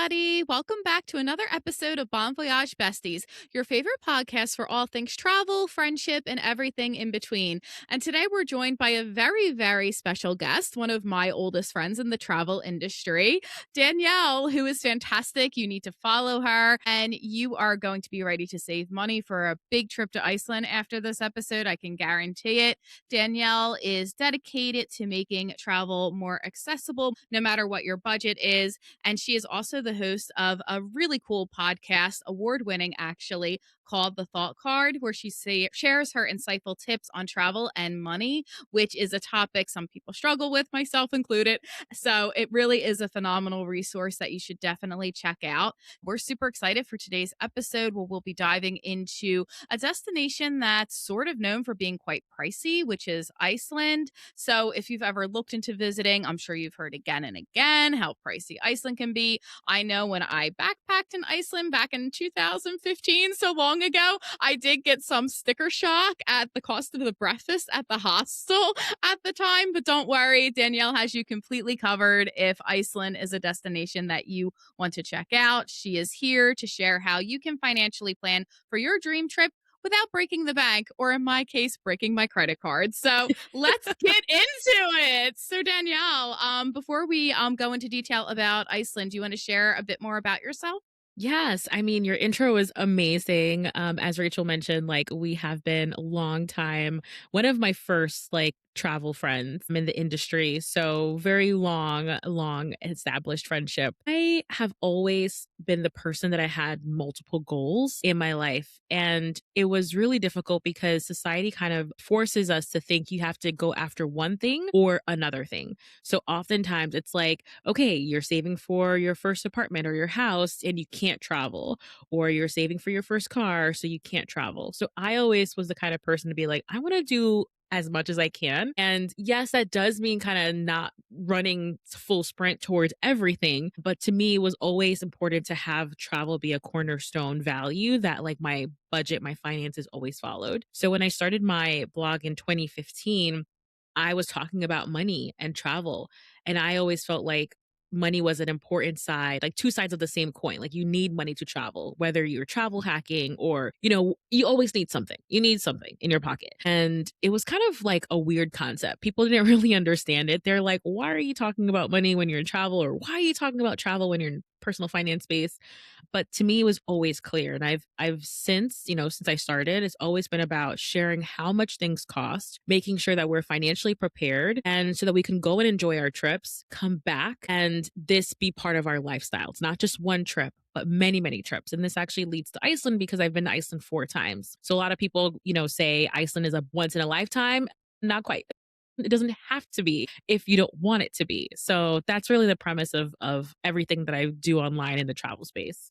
everybody. Welcome back to another episode of Bon Voyage Besties, your favorite podcast for all things travel, friendship, and everything in between. And today we're joined by a very, very special guest, one of my oldest friends in the travel industry, Danielle, who is fantastic. You need to follow her, and you are going to be ready to save money for a big trip to Iceland after this episode. I can guarantee it. Danielle is dedicated to making travel more accessible, no matter what your budget is. And she is also the host of a really cool podcast, award winning actually, called The Thought Card, where she shares her insightful tips on travel and money, which is a topic some people struggle with, myself included. So it really is a phenomenal resource that you should definitely check out. We're super excited for today's episode where we'll be diving into a destination that's sort of known for being quite pricey, which is Iceland. So if you've ever looked into visiting, I'm sure you've heard again and again how pricey Iceland can be. I know when I backpacked in Iceland back in 2015, so long ago, I did get some sticker shock at the cost of the breakfast at the hostel at the time. But don't worry, Danielle has you completely covered if Iceland is a destination that you want to check out. She is here to share how you can financially plan for your dream trip without breaking the bank, or in my case, breaking my credit card. So let's get into it. So Danielle, before we go into detail about Iceland, do you want to share a bit more about yourself? Yes, I mean, your intro was amazing. As Rachel mentioned, like we have been a long time, one of my first travel friends in the industry. So very long established friendship. I have always been the person that I had multiple goals in my life. And it was really difficult because society kind of forces us to think you have to go after one thing or another thing. So oftentimes it's like, okay, you're saving for your first apartment or your house and you can't travel, or you're saving for your first car, so you can't travel. So I always was the kind of person to be like, I want to do as much as I can. And yes, that does mean kind of not running full sprint towards everything. But to me, it was always important to have travel be a cornerstone value that like my budget, my finances always followed. So when I started my blog in 2015, I was talking about money and travel. And I always felt like money was an important side, like two sides of the same coin. Like you need money to travel, whether you're travel hacking or, you always need something. You need something in your pocket. And it was kind of like a weird concept. People didn't really understand it. They're like, why are you talking about money when you're in travel? Or why are you talking about travel when you're in personal finance space? But to me, it was always clear. And I've since, since I started, it's always been about sharing how much things cost, making sure that we're financially prepared and so that we can go and enjoy our trips, come back, and this be part of our lifestyle. It's not just one trip, but many, many trips. And this actually leads to Iceland because I've been to Iceland 4 times. So a lot of people, say Iceland is a once in a lifetime. Not quite. It doesn't have to be if you don't want it to be. So that's really the premise of everything that I do online in the travel space.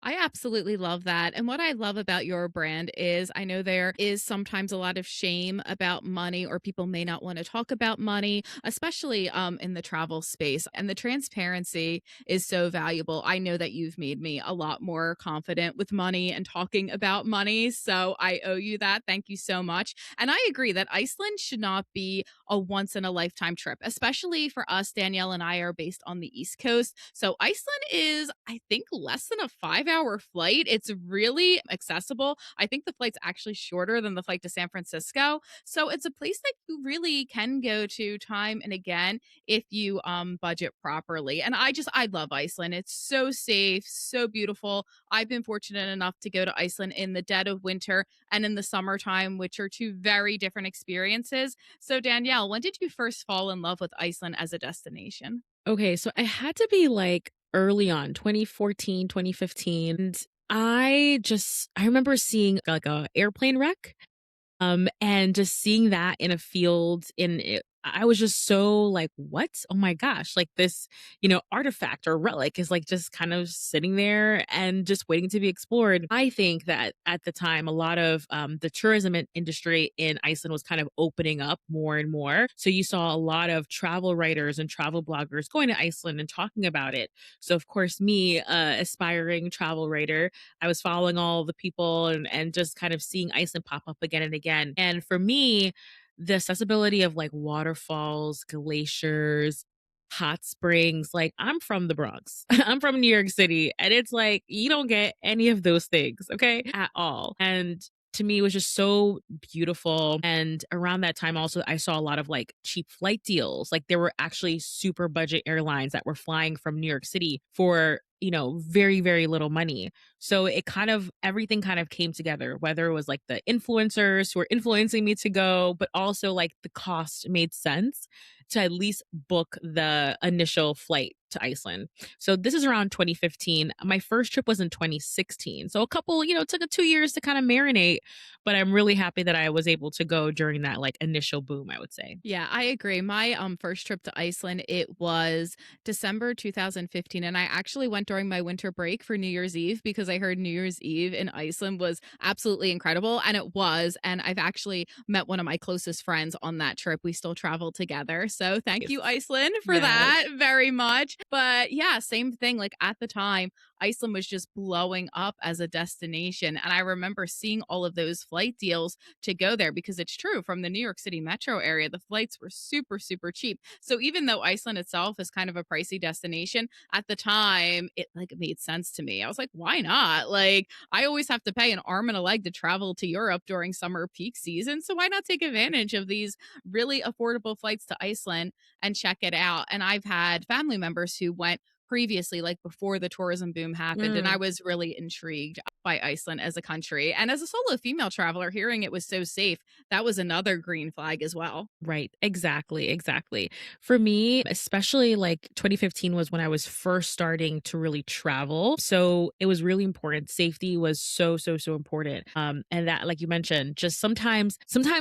I absolutely love that. And what I love about your brand is I know there is sometimes a lot of shame about money, or people may not want to talk about money, especially in the travel space. And the transparency is so valuable. I know that you've made me a lot more confident with money and talking about money. So I owe you that. Thank you so much. And I agree that Iceland should not be a once in a lifetime trip, especially for us. Danielle and I are based on the East Coast. So Iceland is, I think, less than a 5 hour flight. It's really accessible. I think the flight's actually shorter than the flight to San Francisco. So it's a place that you really can go to time and again if you budget properly. And I love Iceland. It's so safe, so beautiful. I've been fortunate enough to go to Iceland in the dead of winter and in the summertime, which are two very different experiences. So Danielle, when did you first fall in love with Iceland as a destination? Okay, so I had to be like early on, 2014, 2015. And I remember seeing like a airplane wreck and just seeing that in a field in it, I was just so like, what? Oh my gosh, like this, artifact or relic is like just kind of sitting there and just waiting to be explored. I think that at the time, a lot of the tourism industry in Iceland was kind of opening up more and more. So you saw a lot of travel writers and travel bloggers going to Iceland and talking about it. So of course, me, aspiring travel writer, I was following all the people and just kind of seeing Iceland pop up again and again. And for me, the accessibility of like waterfalls, glaciers, hot springs. Like, I'm from the Bronx. I'm from New York City, and it's like you don't get any of those things, okay? At all. And to me, it was just so beautiful. And around that time, also, I saw a lot of like cheap flight deals. Like, there were actually super budget airlines that were flying from New York City for, very, very little money. So it kind of, everything kind of came together, whether it was like the influencers who were influencing me to go, but also like the cost made sense to at least book the initial flight to Iceland. So this is around 2015. My first trip was in 2016. So a couple, took 2 years to kind of marinate, but I'm really happy that I was able to go during that like initial boom, I would say. Yeah, I agree. My first trip to Iceland, it was December 2015, and I actually went during my winter break for New Year's Eve because I heard New Year's Eve in Iceland was absolutely incredible, and it was. And I've actually met one of my closest friends on that trip. We still travel together. So thank Yes. you, Iceland, for Yes. that very much. But yeah, same thing. Like at the time, Iceland was just blowing up as a destination. And I remember seeing all of those flight deals to go there because it's true from the New York City metro area, the flights were super, super cheap. So even though Iceland itself is kind of a pricey destination, at the time it like made sense to me. I was like, why not? Like, I always have to pay an arm and a leg to travel to Europe during summer peak season. So why not take advantage of these really affordable flights to Iceland and check it out? And I've had family members who went previously, like before the tourism boom happened. And I Mm. was really intrigued by Iceland as a country. And as a solo female traveler, hearing it was so safe, that was another green flag as well. Right. Exactly. Exactly. For me, especially like 2015 was when I was first starting to really travel. So it was really important. Safety was so, so, so important. And that, like you mentioned, just sometimes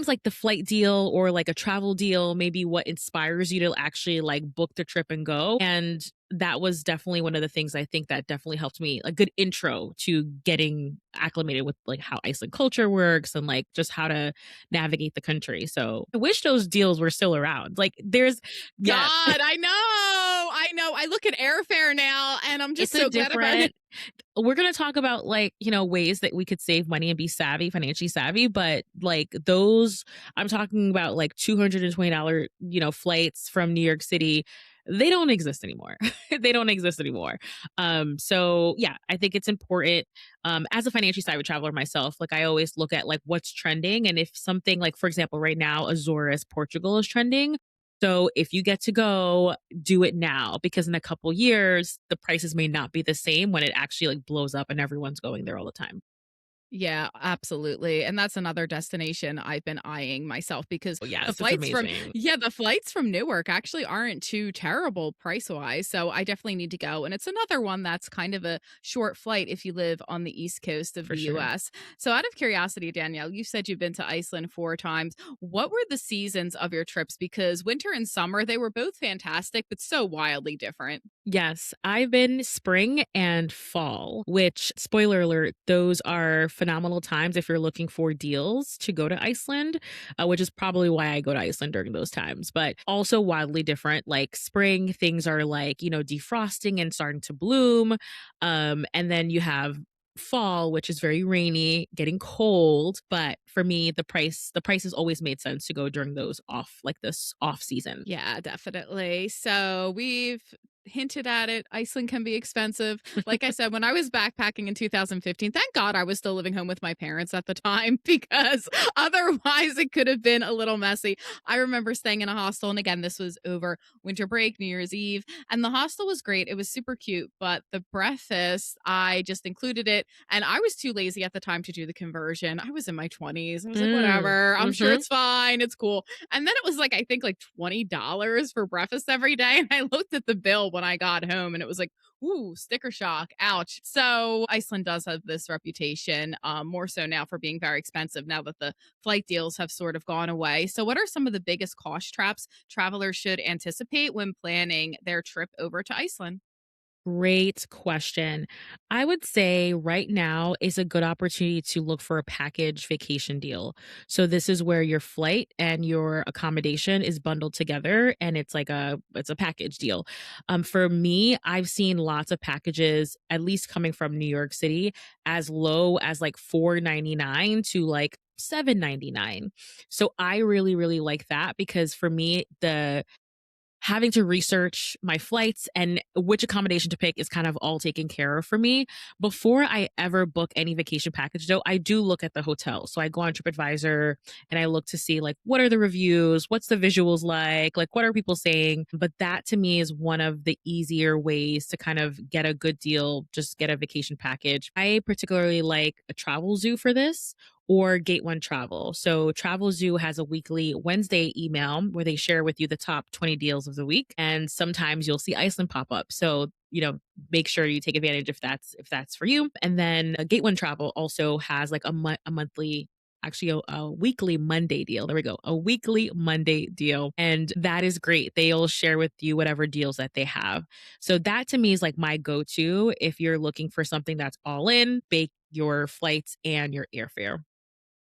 like the flight deal or like a travel deal, maybe what inspires you to actually like book the trip and go. And that was definitely one of the things I think that definitely helped me a good intro to getting acclimated with like how Iceland culture works and like just how to navigate the country. So I wish those deals were still around. Like there's God, yeah, I know. I know. I look at airfare now and I'm just it's a so glad about it. different we're going to talk about like, ways that we could save money and be savvy, financially savvy, but like those I'm talking about like $220, flights from New York City, they don't exist anymore. They don't exist anymore. So yeah, I think it's important as a financially savvy traveler myself, like I always look at like what's trending and if something like for example right now Azores Portugal is trending. So if you get to go, do it now because in a couple years the prices may not be the same when it actually like blows up and everyone's going there all the time. Yeah, absolutely. And that's another destination I've been eyeing myself because Oh yes, it's amazing. the flights from Newark actually aren't too terrible price-wise. So I definitely need to go. And it's another one that's kind of a short flight if you live on the East Coast of For the sure. US. So out of curiosity, Danielle, you said you've been to Iceland 4 times. What were the seasons of your trips? Because winter and summer, they were both fantastic, but so wildly different. Yes, I've been spring and fall, which, spoiler alert, those are phenomenal times if you're looking for deals to go to Iceland, which is probably why I go to Iceland during those times, but also wildly different. Like spring, things are like, defrosting and starting to bloom. And then you have fall, which is very rainy, getting cold. But for me, the prices always made sense to go during those off, like this off season. Yeah, definitely. So we've hinted at it. Iceland can be expensive. Like I said, when I was backpacking in 2015, thank God I was still living home with my parents at the time because otherwise it could have been a little messy. I remember staying in a hostel. And again, this was over winter break, New Year's Eve. And the hostel was great. It was super cute. But the breakfast, I just included it. And I was too lazy at the time to do the conversion. I was in my 20s. I was like, Mm, whatever. I'm sure hmm. it's fine. It's cool. And then it was like, I think like $20 for breakfast every day. And I looked at the bill when I got home and it was like, ooh, sticker shock. Ouch. So Iceland does have this reputation, more so now for being very expensive now that the flight deals have sort of gone away. So, what are some of the biggest cost traps travelers should anticipate when planning their trip over to Iceland? Great question. I would say right now is a good opportunity to look for a package vacation deal. So this is where your flight and your accommodation is bundled together and it's a package deal. For me, I've seen lots of packages at least coming from New York City as low as like 4.99 to like 7.99. So I really really like that because for me having to research my flights and which accommodation to pick is kind of all taken care of for me. Before I ever book any vacation package, though, I do look at the hotel. So I go on TripAdvisor and I look to see like what are the reviews, what's the visuals like what are people saying. But that to me is one of the easier ways to kind of get a good deal, just get a vacation package. I particularly like a travel zoo for this or Gate One Travel. So Travel Zoo has a weekly Wednesday email where they share with you the top 20 deals of the week. And sometimes you'll see Iceland pop up. So, make sure you take advantage if that's for you. And then Gate One Travel also has like a monthly, actually a weekly Monday deal. There we go. A weekly Monday deal. And that is great. They'll share with you whatever deals that they have. So that to me is like my go-to if you're looking for something that's all in, bake your flights and your airfare.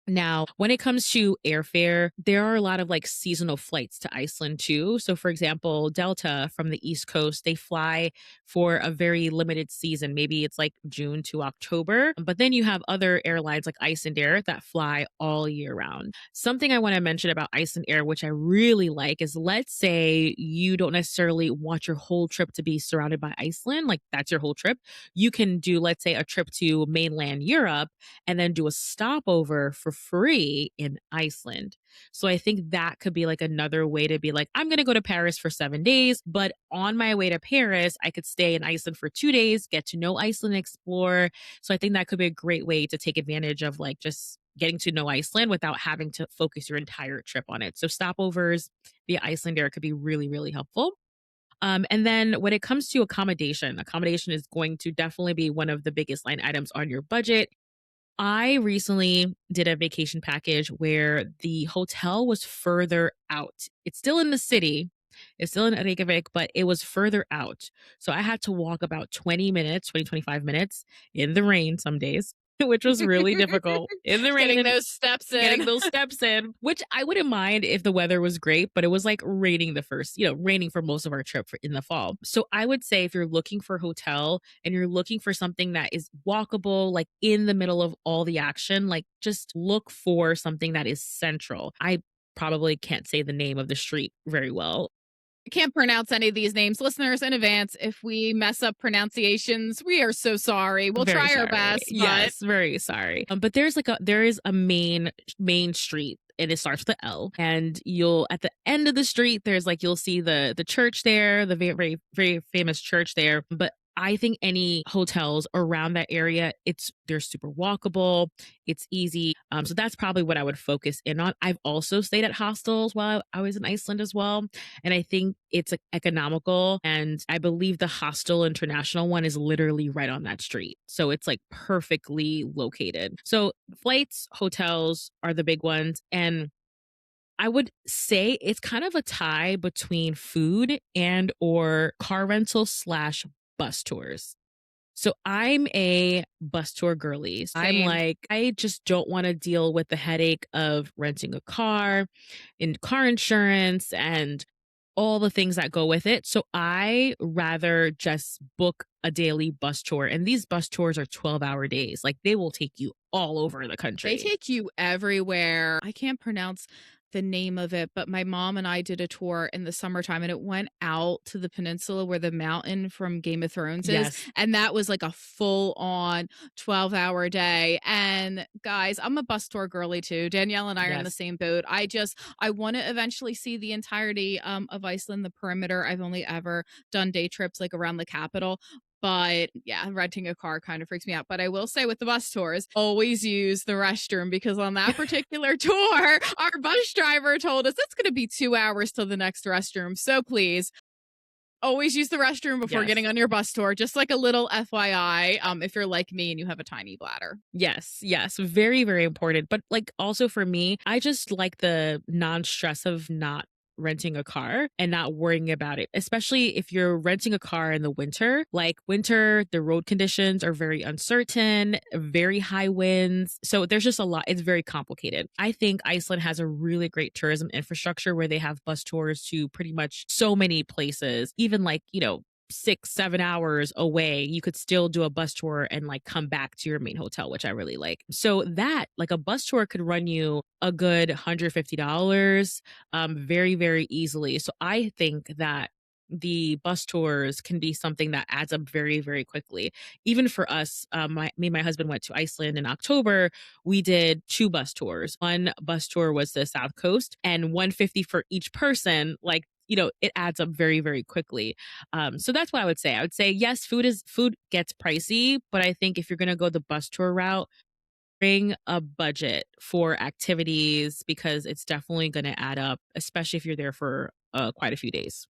Now, when it comes to airfare, there are a lot of like seasonal flights to Iceland too. So, for example, Delta from the East Coast, they fly for a very limited season. Maybe it's like June to October. But then you have other airlines like Iceland Air that fly all year round. Something I want to mention about Iceland Air, which I really like, is let's say you don't necessarily want your whole trip to be surrounded by Iceland, like that's your whole trip. You can do, let's say, a trip to mainland Europe and then do a stopover for free in Iceland. So I think that could be like another way to be like, I'm going to go to Paris for 7 days, but on my way to Paris, I could stay in Iceland for 2 days, get to know Iceland, explore. So I think that could be a great way to take advantage of like just getting to know Iceland without having to focus your entire trip on it. So stopovers via Iceland Air could be really, really helpful. And then when it comes to accommodation is going to definitely be one of the biggest line items on your budget. I recently did a vacation package where the hotel was further out. It's still in the city. It's still in Reykjavik, but it was further out. So I had to walk about 20 minutes, 25 minutes in the rain some days, which was really difficult in the rain Getting and those steps getting in. those steps in, which I wouldn't mind if the weather was great, but it was like raining raining for most of our trip in the fall. So I would say if you're looking for a hotel and you're looking for something that is walkable, like in the middle of all the action, like just look for something that is central. I probably can't say the name of the street very well. Can't pronounce any of these names. Listeners, in advance, if we mess up pronunciations, we are so sorry. We'll Very try our sorry. best, but Yes, very sorry. But there is a main street and it starts with the L. And you'll at the end of the street, you'll see the church there, the very, very, very famous church there. But I think any hotels around that area, they're super walkable, it's easy. So that's probably what I would focus in on. I've also stayed at hostels while I was in Iceland as well. And I think it's economical. And I believe the Hostel International one is literally right on that street. So it's like perfectly located. So flights, hotels are the big ones. And I would say it's kind of a tie between food and or car rental slash bus tours. So I'm a bus tour girly. I'm same. like, I just don't want to deal with the headache of renting a car and car insurance and all the things that go with it. So I rather just book a daily bus tour. And these bus tours are 12-hour days. Like they will take you all over the They country. take you everywhere. I can't pronounce the name of it, but my mom and I did a tour in the summertime and it went out to the peninsula where the mountain from Game of Thrones is. Yes. And that was like a full on 12-hour day. And guys, I'm a bus tour girly too. Danielle and I are in the Yes. same boat. I want to eventually see the entirety of Iceland, the perimeter. I've only ever done day trips like around the capital. But yeah, renting a car kind of freaks me out. But I will say with the bus tours, always use the restroom because on that particular tour, our bus driver told us it's going to be 2 hours till the next restroom. So please always use the restroom before Yes. getting on your bus tour. Just like a little FYI, if you're like me and you have a tiny bladder. Yes, yes, very, very important. But like also for me, I just like the non-stress of not renting a car and not worrying about it, especially if you're renting a car in the winter. Like winter, the road conditions are very uncertain, very high winds. So there's just a lot. It's very complicated. I think Iceland has a really great tourism infrastructure where they have bus tours to pretty much so many places, even like, 6, 7 hours away, you could still do a bus tour and like come back to your main hotel, which I really like. So that like a bus tour could run you a good $150 very, very easily. So I think that the bus tours can be something that adds up very, very quickly. Even for us, me and my husband went to Iceland in October. We did two bus tours. One bus tour was the South Coast, and 150 for each person. Like, it adds up very, very quickly. So that's what I would say. I would say yes, food gets pricey, but I think if you're gonna go the bus tour route, bring a budget for activities because it's definitely gonna add up, especially if you're there for quite a few days.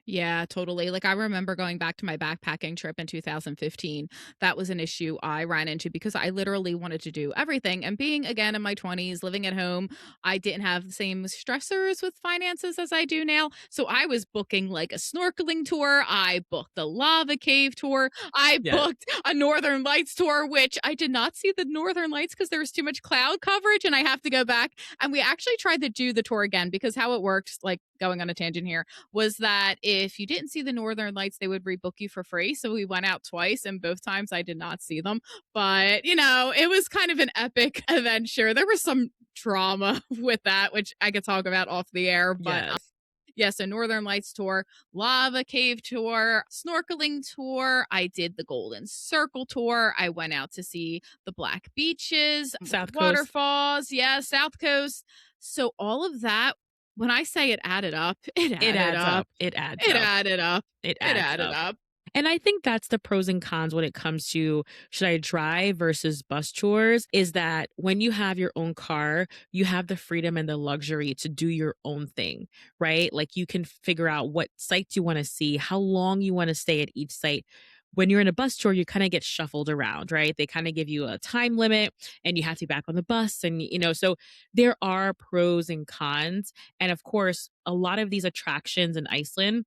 Yeah, totally. Like I remember going back to my backpacking trip in 2015. That was an issue I ran into because I literally wanted to do everything. And being again in my 20s, living at home, I didn't have the same stressors with finances as I do now. So I was booking like a snorkeling tour. I booked a lava cave tour. I Yes. booked a Northern Lights tour, which I did not see the Northern Lights because there was too much cloud coverage and I have to go back. And we actually tried to do the tour again because how it worked, like going on a tangent here, was that if you didn't see the Northern Lights, they would rebook you for free. So we went out twice, and both times I did not see them. But, it was kind of an epic adventure. There was some drama with that, which I could talk about off the air. But Yes. yes, a Northern Lights tour, lava cave tour, snorkeling tour. I did the Golden Circle tour. I went out to see the Black Beaches, South Coast. waterfalls. Yeah, South Coast. So all of that, when I say it added up, it It added adds up. up. It adds It up. added up. It It adds added up. up. And I think that's the pros and cons when it comes to should I drive versus bus tours is that when you have your own car, you have the freedom and the luxury to do your own thing, right? Like you can figure out what sites you want to see, how long you want to stay at each site. When you're in a bus tour, you kind of get shuffled around, right? They kind of give you a time limit and you have to be back on the bus. And, so there are pros and cons. And of course, a lot of these attractions in Iceland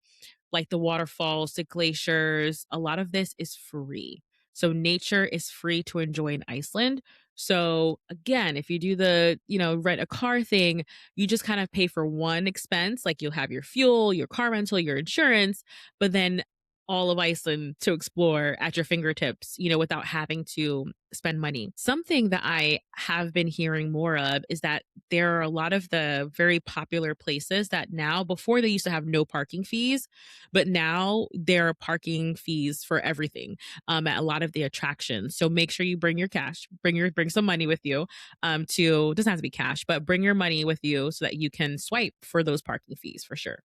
like the waterfalls, the glaciers, a lot of this is free. So nature is free to enjoy in Iceland. So again, if you do the, rent a car thing, you just kind of pay for one expense, like you'll have your fuel, your car rental, your insurance, but then all of Iceland to explore at your fingertips, without having to spend money. Something that I have been hearing more of is that there are a lot of the very popular places that now, before they used to have no parking fees, but now there are parking fees for everything at a lot of the attractions. So make sure you bring your cash, bring some money with you. To doesn't have to be cash, but bring your money with you so that you can swipe for those parking fees for sure.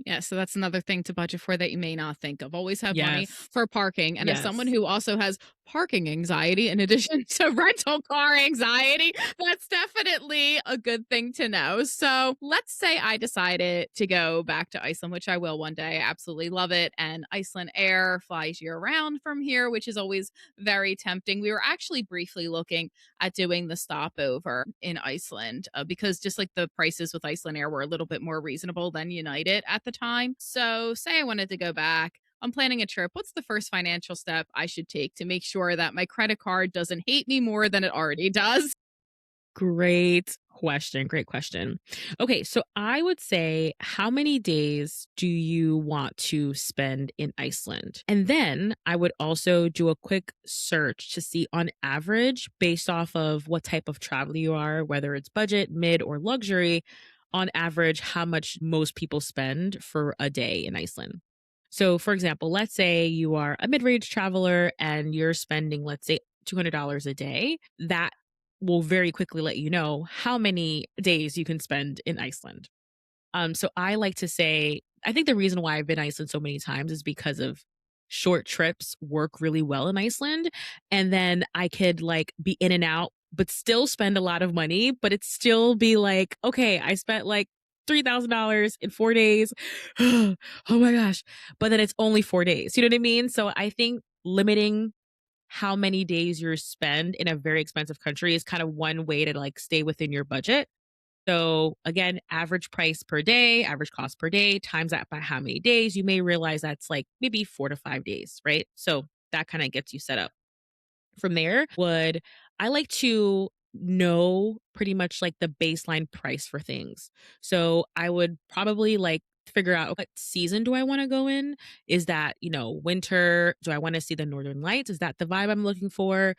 Yeah, so that's another thing to budget for that you may not think of. Always have money Yes. for parking. And as someone Yes. who also has parking anxiety in addition to rental car anxiety, that's definitely a good thing to know. So let's say I decided to go back to Iceland, which I will one day. I absolutely love it. And Iceland Air flies year round from here, which is always very tempting. We were actually briefly looking at doing the stopover in Iceland because just like the prices with Iceland Air were a little bit more reasonable than United at the time. So, say I wanted to go back, I'm planning a trip. What's the first financial step I should take to make sure that my credit card doesn't hate me more than it already does? Great question. Great question. Okay, so I would say, how many days do you want to spend in Iceland? And then I would also do a quick search to see on average, based off of what type of travel you are, whether it's budget, mid, or luxury, on average, how much most people spend for a day in Iceland. So, for example, let's say you are a mid range traveler and you're spending, let's say, $200 a day. That will very quickly let you know how many days you can spend in Iceland. So I like to say, I think the reason why I've been to Iceland so many times is because of short trips work really well in Iceland. And then I could like be in and out, but still spend a lot of money, but it still be like, okay, I spent like $3,000 in 4 days. Oh my gosh. But then it's only 4 days. You know what I mean? So I think limiting how many days you spend in a very expensive country is kind of one way to like stay within your budget. So again, average price per day, average cost per day, times that by how many days, you may realize that's like maybe 4 to 5 days, right? So that kind of gets you set up. From there, would I like to know pretty much like the baseline price for things. So I would probably like figure out what season do I want to go in? Is that, winter? Do I want to see the northern lights? Is that the vibe I'm looking for?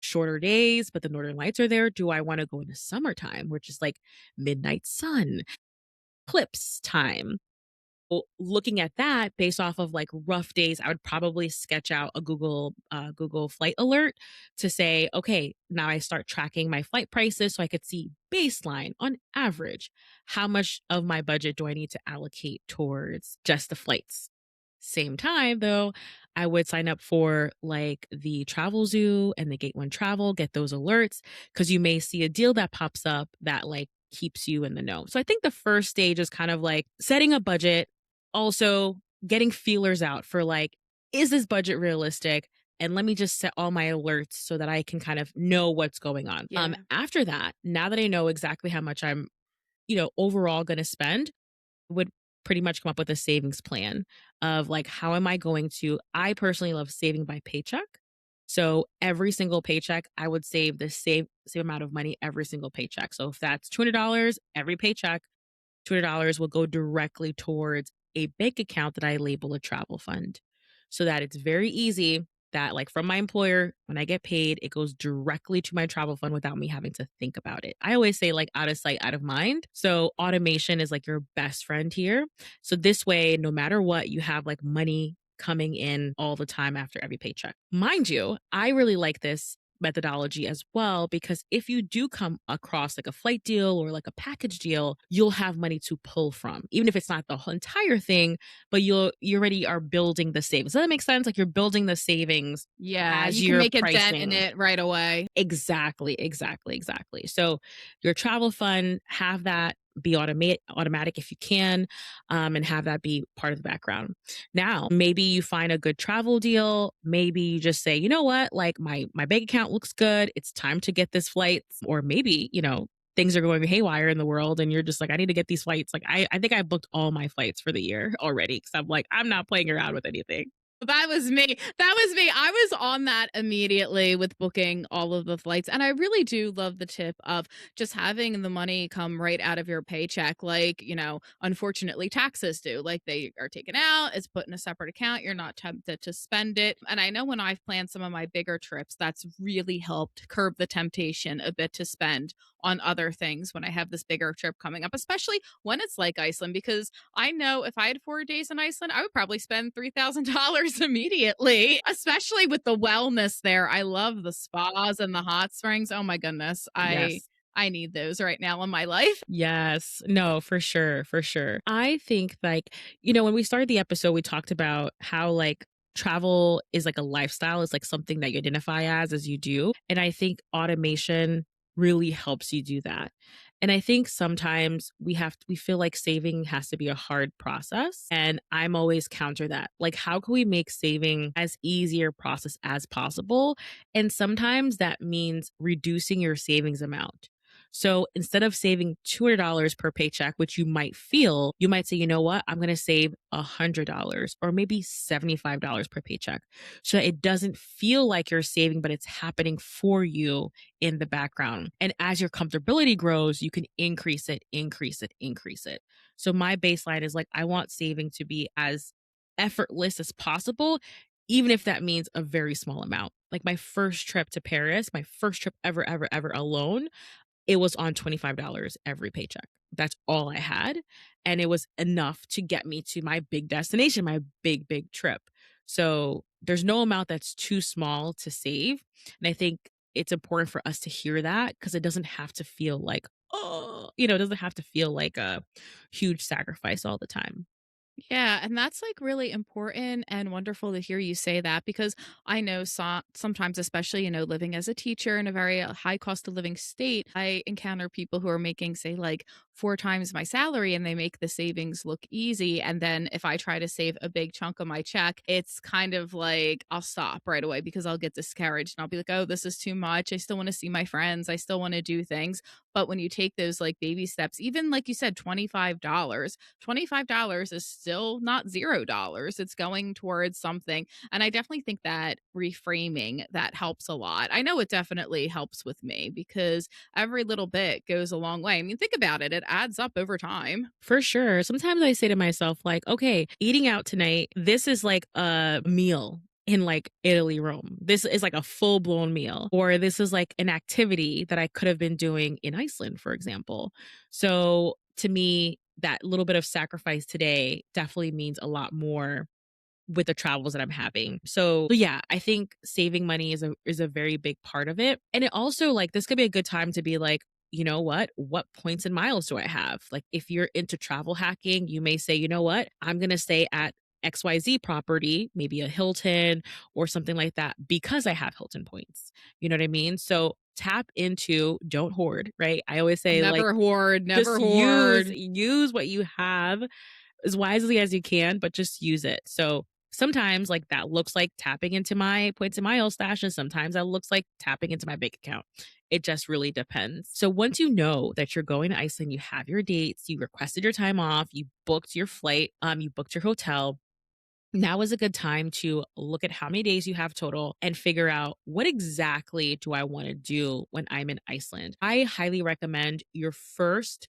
Shorter days, but the northern lights are there. Do I want to go in the summertime, which is like midnight sun, eclipse time? Well, looking at that based off of like rough days, I would probably sketch out a Google flight alert to say, okay, now I start tracking my flight prices so I could see baseline on average. How much of my budget do I need to allocate towards just the flights? Same time though, I would sign up for like the travel zoo and the gate one travel, get those alerts because you may see a deal that pops up that like keeps you in the know. So I think the first stage is kind of like setting a budget, also getting feelers out for like, is this budget realistic? And let me just set all my alerts so that I can kind of know what's going on. Yeah. After that, now that I know exactly how much I'm, overall going to spend, would pretty much come up with a savings plan of like, how am I going to, I personally love saving by paycheck. So every single paycheck, I would save the same amount of money every single paycheck. So if that's $200 every paycheck, $200 will go directly towards a bank account that I label a travel fund so that it's very easy that like from my employer, when I get paid, it goes directly to my travel fund without me having to think about it. I always say like out of sight, out of mind. So automation is like your best friend here. So this way, no matter what, you have like money coming in all the time after every paycheck. Mind you, I really like this methodology as well because if you do come across like a flight deal or like a package deal, you'll have money to pull from, even if it's not the whole entire thing, but you already are building the savings. Does that make sense? Like you're building the savings Yeah, as you can you're make a dent in pricing. it right away. Exactly, exactly, exactly. So your travel fund, have that be automatic if you can, and have that be part of the background. Now, maybe you find a good travel deal. Maybe you just say, you know what, like my bank account looks good. It's time to get this flight. Or maybe, things are going haywire in the world and you're just like, I need to get these flights. Like I think I booked all my flights for the year already because I'm like, I'm not playing around with anything. That was me. That was me. I was on that immediately with booking all of the flights. And I really do love the tip of just having the money come right out of your paycheck. Like, unfortunately, taxes do. Like they are taken out, it's put in a separate account. You're not tempted to spend it. And I know when I've planned some of my bigger trips, that's really helped curb the temptation a bit to spend on other things when I have this bigger trip coming up, especially when it's like Iceland, because I know if I had 4 days in Iceland, I would probably spend $3,000 immediately, especially with the wellness there. I love the spas and the hot springs. Oh my goodness. I Yes. I need those right now in my life. Yes. No, for sure, for sure. I think like, when we started the episode, we talked about how like travel is like a lifestyle, it's like something that you identify as you do. And I think automation really helps you do that. And I think sometimes we feel like saving has to be a hard process. And I'm always counter that. Like, how can we make saving as easier process as possible? And sometimes that means reducing your savings amount. So instead of saving $200 per paycheck, which you might feel, you might say, you know what, I'm going to save $100 or maybe $75 per paycheck. So that it doesn't feel like you're saving, but it's happening for you in the background. And as your comfortability grows, you can increase it, increase it, increase it. So my baseline is like, I want saving to be as effortless as possible, even if that means a very small amount. Like my first trip to Paris, my first trip ever, ever, ever alone, it was on $25 every paycheck. That's all I had. And it was enough to get me to my big destination, my big, big trip. So there's no amount that's too small to save. And I think it's important for us to hear that because it doesn't have to feel like, oh, it doesn't have to feel like a huge sacrifice all the time. Yeah, and that's like really important and wonderful to hear you say that because I know sometimes, especially, living as a teacher in a very high cost of living state, I encounter people who are making, say, like 4 times my salary and they make the savings look easy. And then if I try to save a big chunk of my check, it's kind of like I'll stop right away because I'll get discouraged and I'll be like, oh, this is too much. I still want to see my friends. I still want to do things. But when you take those like baby steps, even like you said, $25, $25 is still not $0. It's going towards something. And I definitely think that reframing that helps a lot. I know it definitely helps with me because every little bit goes a long way. I mean, think about it. It adds up over time. For sure. Sometimes I say to myself, like, okay, eating out tonight, this is like a meal in like Italy, Rome. This is like a full blown meal, or this is like an activity that I could have been doing in Iceland, for example. So to me, that little bit of sacrifice today definitely means a lot more with the travels that I'm having. So yeah, I think saving money is a very big part of it. And it also like this could be a good time to be like, you know what points and miles do I have? Like if you're into travel hacking, you may say, you know what, I'm going to stay at XYZ property, maybe a Hilton or something like that because I have Hilton points. You know what I mean? So tap into, don't hoard, right? I always say like Never hoard, just never use hoard. use what you have as wisely as you can, but just use it. So sometimes like that looks like tapping into my points and miles stash, and sometimes that looks like tapping into my bank account. It just really depends. So once you know that you're going to Iceland, you have your dates, you requested your time off, you booked your flight, you booked your hotel. Now is a good time to look at how many days you have total and figure out what exactly do I want to do when I'm in Iceland. I highly recommend your first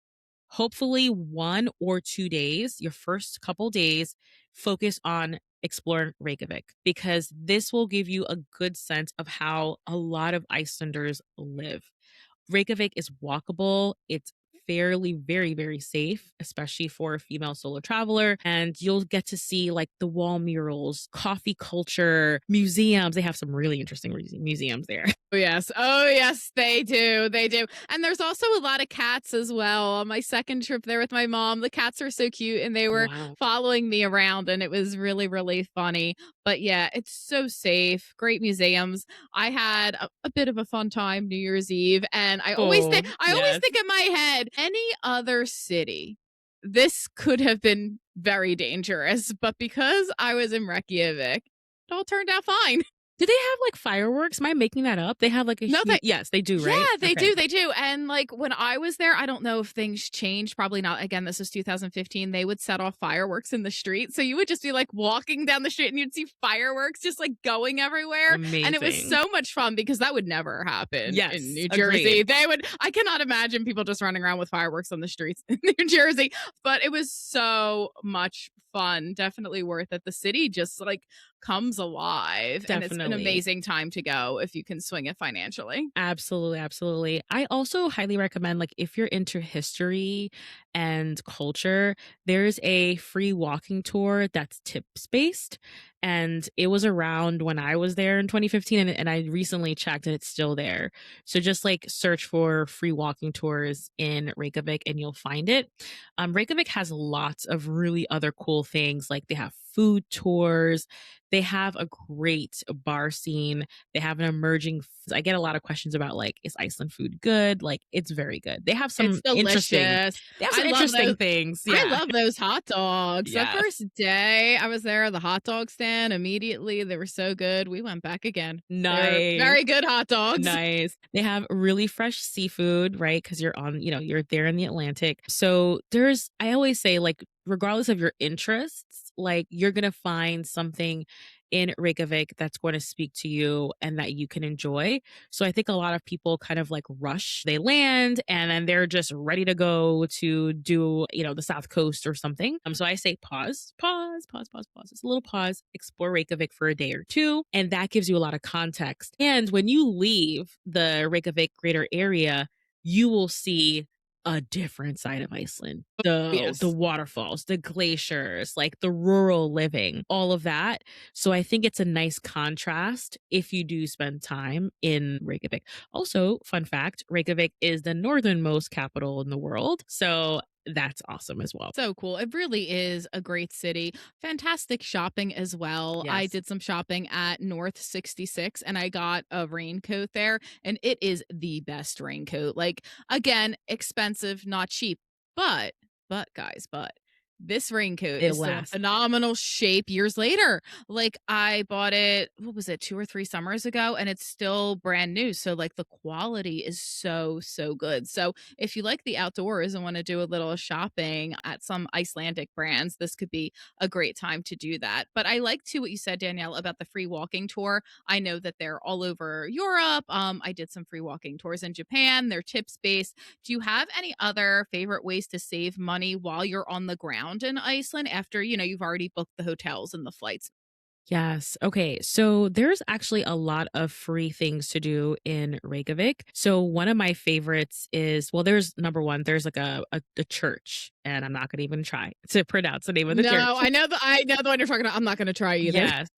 hopefully 1 or 2 days, your first couple days, focus on exploring Reykjavik because this will give you a good sense of how a lot of Icelanders live. Reykjavik is walkable. It's fairly very very safe, especially for a female solo traveler, and you'll get to see like the wall murals, coffee culture, museums. They have some really interesting museums there. Oh, yes. Oh, yes, they do. They do. And there's also a lot of cats as well. On my second trip there with my mom, the cats are so cute and they were Wow. following me around and it was really, really funny. But yeah, it's so safe. Great museums. I had a bit of a fun time New Year's Eve and Oh, I always yes. think in my head, any other city, this could have been very dangerous. But because I was in Reykjavik, it all turned out fine. Do they have like fireworks? Am I making that up? They have like a No, huge, yes, they do, yeah, right? Okay. they do, and, like, when I was there, I don't know if things changed, probably not, again, this is 2015, they would set off fireworks in the street, so you would just be, like, walking down the street and you'd see fireworks just, like, going everywhere, and it was Amazing. so much fun because that would never happen in Yes, New Jersey. agreed. I cannot imagine people just running around with fireworks on the streets in New Jersey, but it was so much fun, definitely worth it. The city just, like, comes alive, and it's an Definitely. amazing time to go if you can swing it financially. Absolutely, absolutely. I also highly recommend, like, if you're into history and culture, there's a free walking tour that's tips based. And it was around when I was there in 2015, and I recently checked and it's still there. So just like search for free walking tours in Reykjavik and you'll find it. Reykjavik has lots of really other cool things. Like they have food tours, they have a great bar scene, they have an emerging I get a lot of questions about like, is Iceland food good? Like, it's very good. It's delicious. They have I some love those interesting things. I Yeah. love those hot dogs. The Yes. first day I was there, the hot dog stand, immediately, they were so good, we went back again. They're Nice. very good hot dogs. Nice. They have really fresh seafood, right? Because you're on, you're there in the Atlantic. So I always say, like, regardless of your interests, like, you're going to find something in Reykjavik that's going to speak to you and that you can enjoy. So I think a lot of people kind of like rush, they land and then they're just ready to go to do, the South Coast or something. So I say pause, pause, pause, pause, pause. It's a little pause, explore Reykjavik for a day or two. And that gives you a lot of context. And when you leave the Reykjavik greater area, you will see a different side of Iceland. The Yes. waterfalls, the glaciers, like the rural living, all of that. So I think it's a nice contrast if you do spend time in Reykjavik. Also, fun fact, Reykjavik is the northernmost capital in the world. So that's awesome as well. So cool. It really is a great city. Fantastic shopping as well. I Yes. did some shopping at North 66 and I got a raincoat there, and it is the best raincoat. Like, again, expensive, not cheap. But guys, but This raincoat It is still in lasts. phenomenal shape years later. Like, I bought it, what was it, 2 or 3 summers ago, and it's still brand new, so, like, the quality is so, so good. So, if you like the outdoors and wanna do a little shopping at some Icelandic brands, this could be a great time to do that. But I like too what you said, Danielle, about the free walking tour. I know that they're all over Europe. I did some free walking tours in Japan. They're tips based. Do you have any other favorite ways to save money while you're on the ground in Iceland after, you've already booked the hotels and the flights? Yes. Okay. So there's actually a lot of free things to do in Reykjavik. So one of my favorites is, well, there's number one, there's like a church, and I'm not going to even try to pronounce the name of the church. No, I know the one you're talking about. I'm not gonna try either. Yes.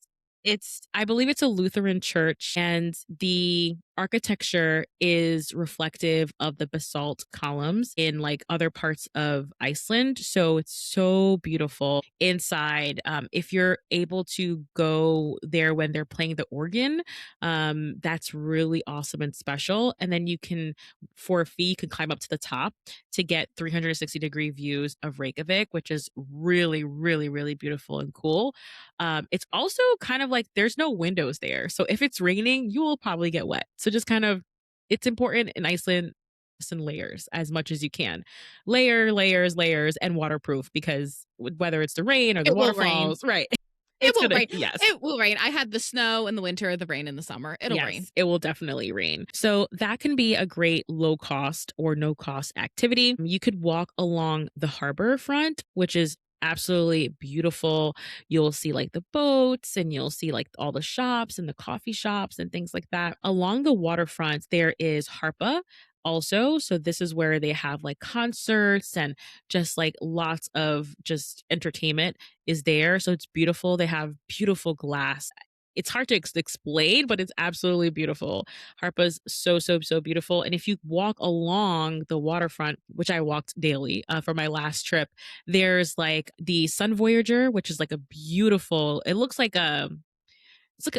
I believe it's a Lutheran church, and the architecture is reflective of the basalt columns in like other parts of Iceland. So it's so beautiful inside. If you're able to go there when they're playing the organ, that's really awesome and special. And then you can, for a fee, you can climb up to the top to get 360-degree views of Reykjavik, which is really, really, really beautiful and cool. It's also kind of like there's no windows there. So if it's raining, you will probably get wet. So just kind of, it's important in Iceland, just in layers as much as you can. Layers, layers, and waterproof because whether it's the rain or the It will rain. waterfalls, right? It It's will gonna, rain. yes. It will rain. I had the snow in the winter, the rain in the summer. It'll rain. Yes, it will definitely rain. So that can be a great low cost or no cost activity. You could walk along the harbor front, which is absolutely beautiful. You'll see like the boats and you'll see like all the shops and the coffee shops and things like that. Along the waterfront, there is Harpa also. So this is where they have like concerts and just like lots of just entertainment is there. So it's beautiful. They have beautiful glass. It's hard to explain, but it's absolutely beautiful. Harpa's so, so, so beautiful. And if you walk along the waterfront, which I walked daily for my last trip, there's like the Sun Voyager, which is like a beautiful, it looks like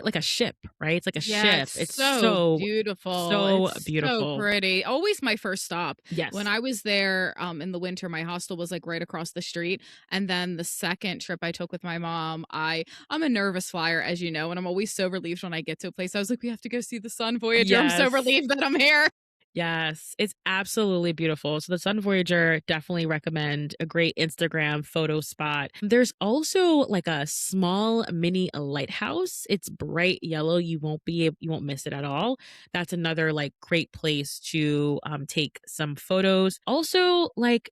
like a ship, right? It's like a Yeah, ship. it's It's so so, beautiful. so It's so beautiful. pretty. Always my first stop. When Yes. I was there, in the winter, my hostel was like right across the street. And then the second trip I took with my mom, I'm a nervous flyer, as you know, and I'm always so relieved when I get to a place. I was like, we have to go see the Sun Voyager. I'm so Yes. relieved that I'm here. Yes, it's absolutely beautiful. So the Sun Voyager, definitely recommend, a great Instagram photo spot. There's also like a small mini lighthouse. It's bright yellow. You won't miss it at all. That's another like great place to take some photos. Also, like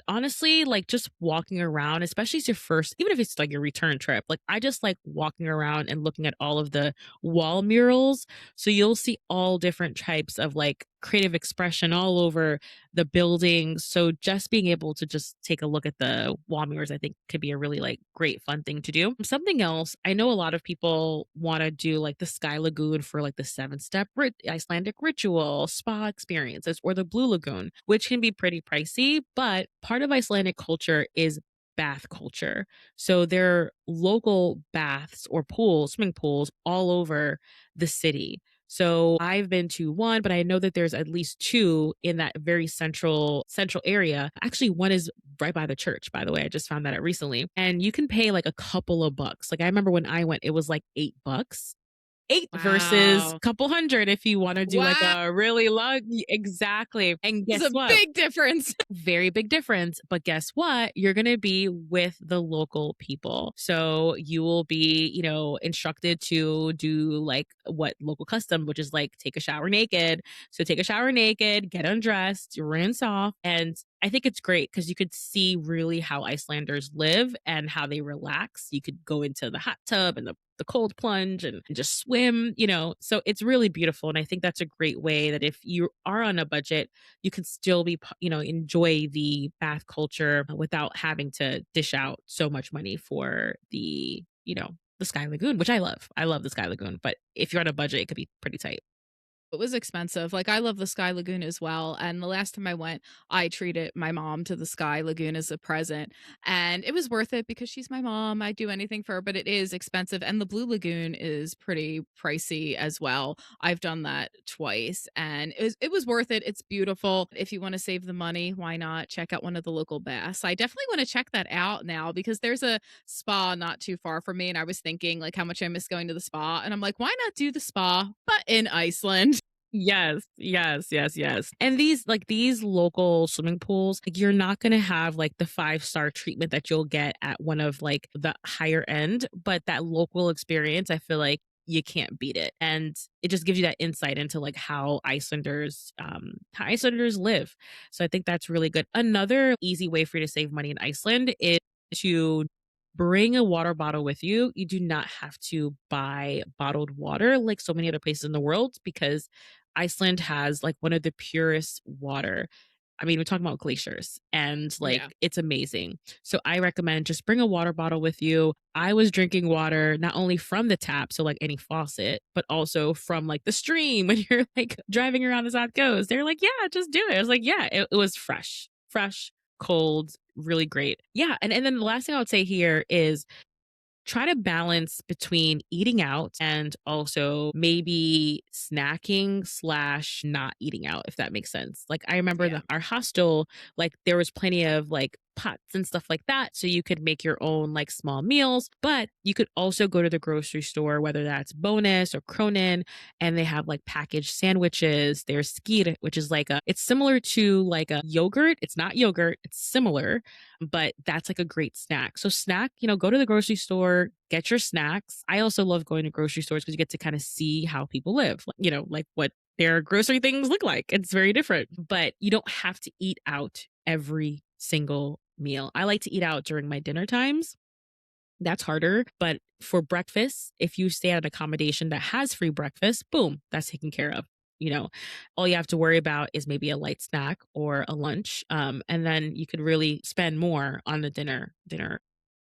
honestly, like just walking around, especially as your first, even if it's like your return trip, like I just like walking around and looking at all of the wall murals. So you'll see all different types of like creative expression all over the buildings. So just being able to just take a look at the wall murals, I think could be a really like great fun thing to do. Something else, I know a lot of people want to do like the Sky Lagoon for like the 7 step Icelandic ritual spa experiences or the Blue Lagoon, which can be pretty pricey, but part of Icelandic culture is bath culture. So there are local baths or pools, swimming pools all over the city. So I've been to one, but I know that there's at least two in that very central area. Actually, one is right by the church, by the way. I just found that out recently. And you can pay like a couple of bucks. Like I remember when I went, it was like $8. 8 versus Wow. couple hundred if you wanna do like Wow. a really exactly, and It's guess a what? big difference. Very big difference, but guess what? You're gonna be with the local people. So you will be, instructed to do like what local custom, which is like take a shower naked. So take a shower naked, get undressed, rinse off, and I think it's great because you could see really how Icelanders live and how they relax. You could go into the hot tub and the cold plunge and just swim, So it's really beautiful. And I think that's a great way that if you are on a budget, you can still be, enjoy the bath culture without having to dish out so much money for the Sky Lagoon, which I love. I love the Sky Lagoon, but if you're on a budget, it could be pretty tight. It was expensive. Like, I love the Sky Lagoon as well, and the last time I went, I treated my mom to the Sky Lagoon as a present, and it was worth it because she's my mom. I'd do anything for her, but it is expensive, and the Blue Lagoon is pretty pricey as well. I've done that twice, and it was worth it. It's beautiful. If you wanna save the money, why not check out one of the local baths? I definitely wanna check that out now because there's a spa not too far from me, and I was thinking, like, how much I miss going to the spa, and I'm like, "Why not do the spa, but in Iceland?" Yes, yes, yes, yes. And these local swimming pools, like you're not gonna have like the five-star treatment that you'll get at one of like the higher end, but that local experience, I feel like you can't beat it. And it just gives you that insight into like how Icelanders live. So I think that's really good. Another easy way for you to save money in Iceland is to bring a water bottle with you. You do not have to buy bottled water like so many other places in the world because Iceland has like one of the purest water. I mean, we're talking about glaciers and like Yeah. it's amazing. So I recommend just bring a water bottle with you. I was drinking water not only from the tap, so like any faucet, but also from like the stream when you're like driving around the South Coast. They're like, yeah, just do it. I was like, yeah, it was fresh, cold, really great. Yeah. And then the last thing I would say here is try to balance between eating out and also maybe snacking slash not eating out, if that makes sense. Like I remember Yeah. our hostel, like there was plenty of like pots and stuff like that. So you could make your own like small meals, but you could also go to the grocery store, whether that's Bonus or Cronin, and they have like packaged sandwiches. There's skir, which is like it's similar to like a yogurt. It's not yogurt, it's similar, but that's like a great snack. So snack, go to the grocery store, get your snacks. I also love going to grocery stores because you get to kind of see how people live, like what their grocery things look like. It's very different, but you don't have to eat out every single meal. I like to eat out during my dinner times. That's harder. But for breakfast, if you stay at an accommodation that has free breakfast, boom, that's taken care of. You know, all you have to worry about is maybe a light snack or a lunch. And then you could really spend more on the dinner.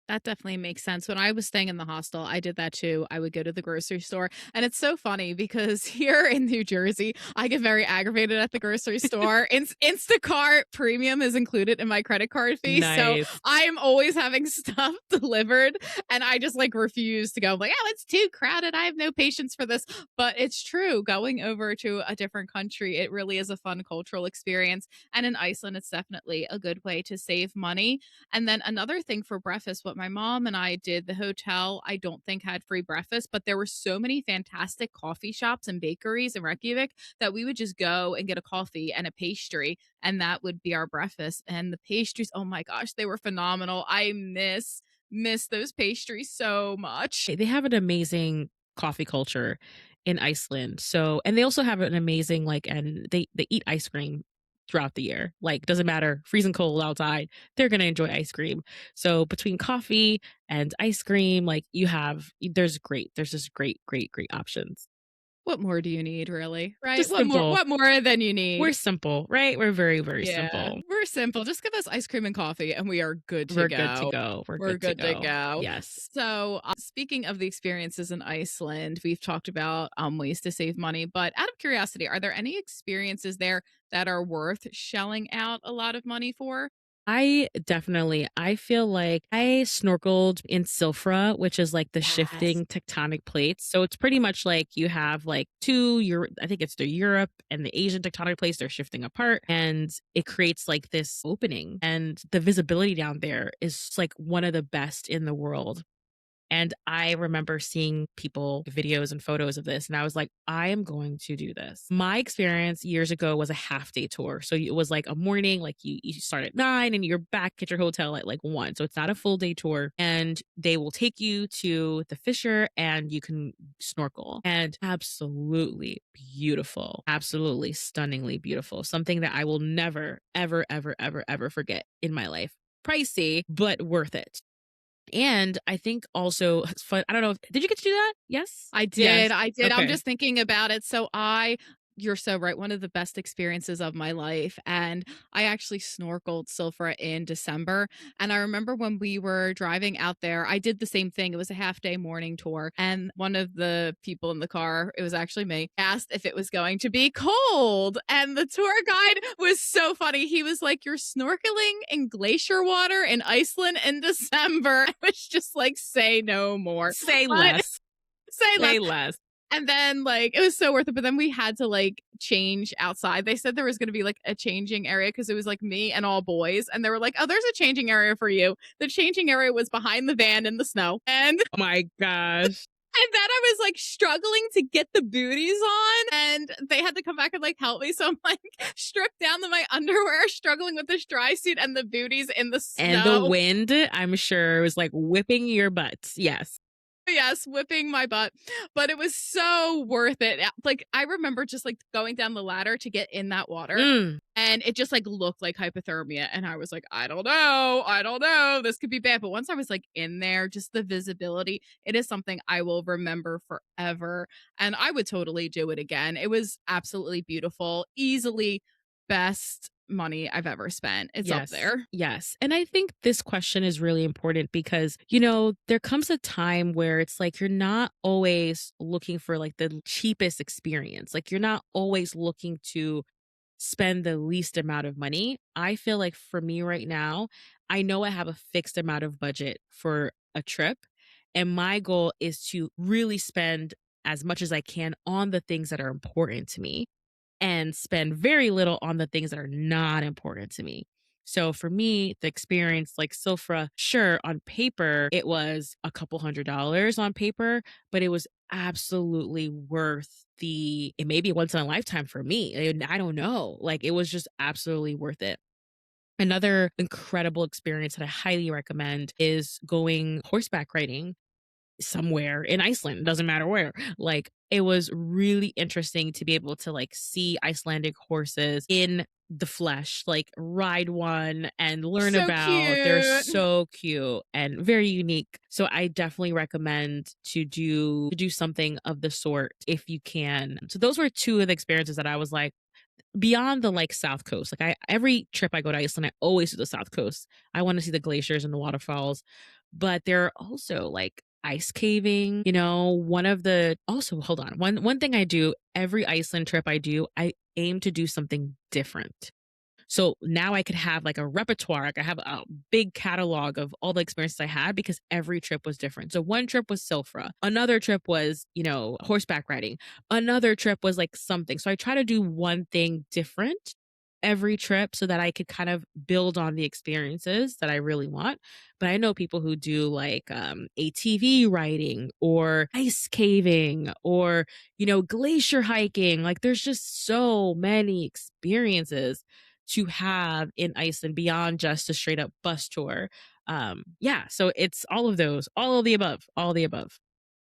That definitely makes sense. When I was staying in the hostel, I did that too. I would go to the grocery store. And it's so funny because here in New Jersey, I get very aggravated at the grocery store. Instacart premium is included in my credit card fee. So Nice. I am always having stuff delivered. And I just like refuse to go. I'm like, oh, it's too crowded. I have no patience for this. But it's true. Going over to a different country, it really is a fun cultural experience. And in Iceland, it's definitely a good way to save money. And then another thing for breakfast, what my mom and I did, the hotel, I don't think had free breakfast, but there were so many fantastic coffee shops and bakeries in Reykjavik that we would just go and get a coffee and a pastry, and that would be our breakfast. And the pastries, oh my gosh, they were phenomenal. I miss those pastries so much. They have an amazing coffee culture in Iceland. So, and they also have an amazing and they eat ice cream throughout the year. Like doesn't matter freezing cold outside, they're going to enjoy ice cream. So, between coffee and ice cream, like there's just great options. What more do you need, really? Right? Just simple. What more than you We're need? simple, right? We're very Yeah, simple. we're simple. Just give us ice cream and coffee and we are good to We're good to go. go. We're We're good to good to go. go. Yes. So, speaking of the experiences in Iceland, we've talked about ways to save money, but out of curiosity, are there any experiences there that are worth shelling out a lot of money for? I feel like I snorkeled in Silfra, which is like the Yes. shifting tectonic plates. So it's pretty much like you have like I think it's the Europe and the Asian tectonic plates, they're shifting apart and it creates like this opening. And the visibility down there is like one of the best in the world. And I remember seeing people, videos and photos of this, and I was like, I am going to do this. My experience years ago was a half day tour. So it was like a morning, like you start at 9 and you're back at your hotel at like 1. So it's not a full day tour. And they will take you to the fissure and you can snorkel. And absolutely beautiful, absolutely stunningly beautiful. Something that I will never, ever, ever, ever, ever forget in my life. Pricey, but worth it. And I think also it's fun. I don't know. Did you get to do that? Yes. I Yes. did. I did. I'm Okay. just thinking about it. So I You're so right. One of the best experiences of my life. And I actually snorkeled Silfra in December. And I remember when we were driving out there, I did the same thing. It was a half day morning tour. And one of the people in the car, it was actually me, asked if it was going to be cold. And the tour guide was so funny. He was like, "You're snorkeling in glacier water in Iceland in December." I was just like, say no more. Say But less. say less. Say less. And then, like, it was so worth it, but then we had to, like, change outside. They said there was gonna be, like, a changing area because it was, like, me and all boys, and they were like, "Oh, there's a changing area for you." The changing area was behind the van in the snow, and Oh my gosh. then I was, like, struggling to get the booties on, and they had to come back and, like, help me, so I'm, like, stripped down to my underwear, struggling with this dry suit and the booties in the And the snow. wind, I'm sure, was like whipping your butts. Yes. Yes, whipping my butt, but it was so worth it. Like, I remember just, like, going down the ladder to get in that water, Mm. and it just, like, looked like hypothermia, and I was like, I don't know, this could be bad." But once I was, like, in there, just the visibility, it is something I will remember forever, and I would totally do it again. It was absolutely beautiful, easily best money I've ever spent. It's up Yes. there. Yes. And I think this question is really important because, there comes a time where it's like you're not always looking for like the cheapest experience. Like you're not always looking to spend the least amount of money. I feel like for me right now, I know I have a fixed amount of budget for a trip. And my goal is to really spend as much as I can on the things that are important to me and spend very little on the things that are not important to me. So for me, the experience like Sofra, sure, on paper, it was a couple $100s on paper, but it was absolutely worth it may be once in a lifetime for me. And I don't know. Like it was just absolutely worth it. Another incredible experience that I highly recommend is going horseback riding somewhere in Iceland, doesn't matter where. Like it was really interesting to be able to like see Icelandic horses in the flesh, like ride one and learn So about. They're cute. so cute and very unique. So I definitely recommend to do something of the sort if you can. So those were two of the experiences that I was like beyond the like south coast. Like I every trip I go to Iceland, I always do the south coast. I want to see the glaciers and the waterfalls, but there are also like ice caving. One of the also hold on. One thing I do every Iceland trip I do, I aim to do something different. So now I could have like a repertoire. I could have a big catalog of all the experiences I had because every trip was different. So one trip was Silfra. Another trip was, horseback riding. Another trip was like something. So I try to do one thing different every trip so that I could kind of build on the experiences that I really want. But I know people who do like ATV riding or ice caving or, glacier hiking. Like there's just so many experiences to have in Iceland beyond just a straight up bus tour. Yeah, so it's all of those, all of the above, all the above.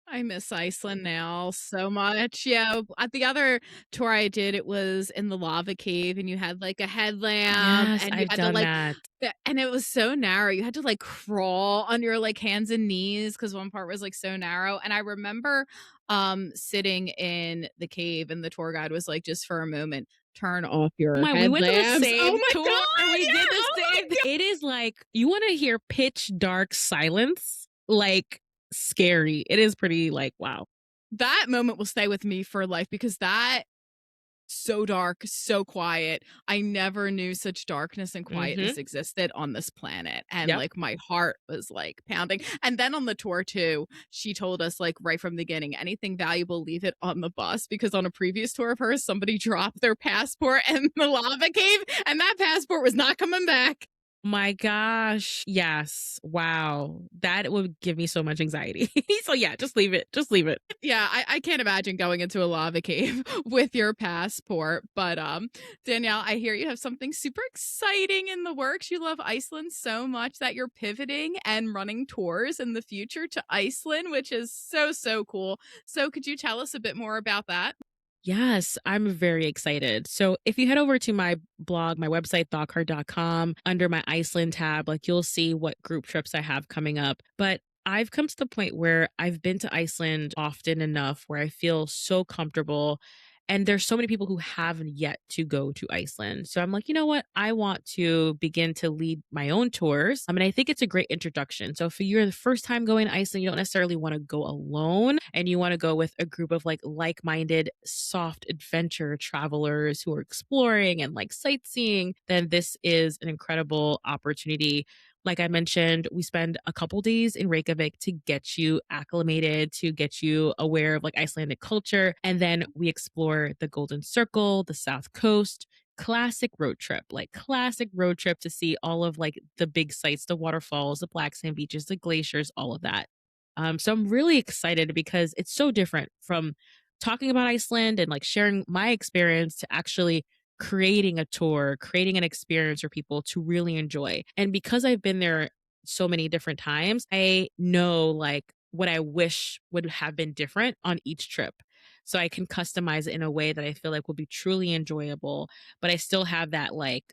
I miss Iceland now so much. Yeah, at the other tour I did, it was in the lava cave, and you had like a headlamp, Yes, and you I've had to done like, that. and it was so narrow. You had to like crawl on your like hands and knees because one part was like so narrow. And I remember sitting in the cave, and the tour guide was like, "Just for a moment, turn off Oh your my, we went to the headlamps." Oh same my tour. god! We did Yeah. the Oh my same thing. It is like you want to hear pitch dark silence, like scary. It is pretty like wow. that moment will stay with me for life because that so dark, so quiet. I never knew such darkness and Mhm. quietness existed on this planet. And Yep. like my heart was like pounding. And then on the tour too, she told us like right from the beginning, anything valuable, leave it on the bus because on a previous tour of hers, somebody dropped their passport in the lava cave and that passport was not coming back. My gosh. Yes. Wow. That would give me so much anxiety. So yeah, just leave it. Just leave it. Yeah, I can't imagine going into a lava cave with your passport. But Danielle, I hear you have something super exciting in the works. You love Iceland so much that you're pivoting and running tours in the future to Iceland, which is so cool. So could you tell us a bit more about that? Yes, I'm very excited. So if you head over to my blog, my website, thoughtcard.com, under my Iceland tab, like you'll see what group trips I have coming up. But I've come to the point where I've been to Iceland often enough where I feel so comfortable And there's so many people who haven't yet to go to Iceland. So I'm like, you know what? I want to begin to lead my own tours. I mean, I think it's a great introduction. So if you're the first time going to Iceland, you don't necessarily want to go alone and you want to go with a group of like-minded, soft adventure travelers who are exploring and like sightseeing, then this is an incredible opportunity. Like I mentioned, we spend a couple days in Reykjavik to get you acclimated, to get you aware of like Icelandic culture. And then we explore the Golden Circle, the South Coast. Classic road trip to see all of like the big sites, the waterfalls, the black sand beaches, the glaciers, all of that. So I'm really excited because it's so different from talking about Iceland and like sharing my experience to actually creating a tour, creating an experience for people to really enjoy. And because I've been there so many different times, I know like what I wish would have been different on each trip. So I can customize it in a way that I feel like will be truly enjoyable, but I still have that like,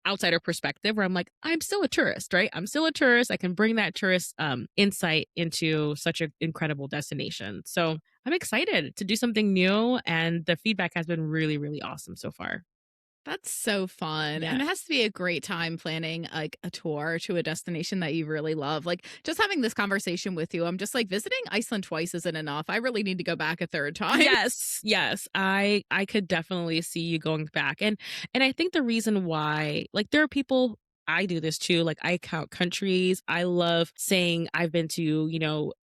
outsider perspective where I'm like, I'm still a tourist, right? I'm still a tourist. I can bring that tourist insight into such an incredible destination. So I'm excited to do something new, and the feedback has been really, really awesome so far. That's so fun. And Yeah. it has to be a great time planning like a tour to a destination that you really love. Like just having this conversation with you, I'm just like visiting Iceland twice isn't enough. I really need to go back a third time. Yes, yes. I could definitely see you going back. And I think the reason why, like, there are people, I do this too, like I count countries. I love saying I've been to,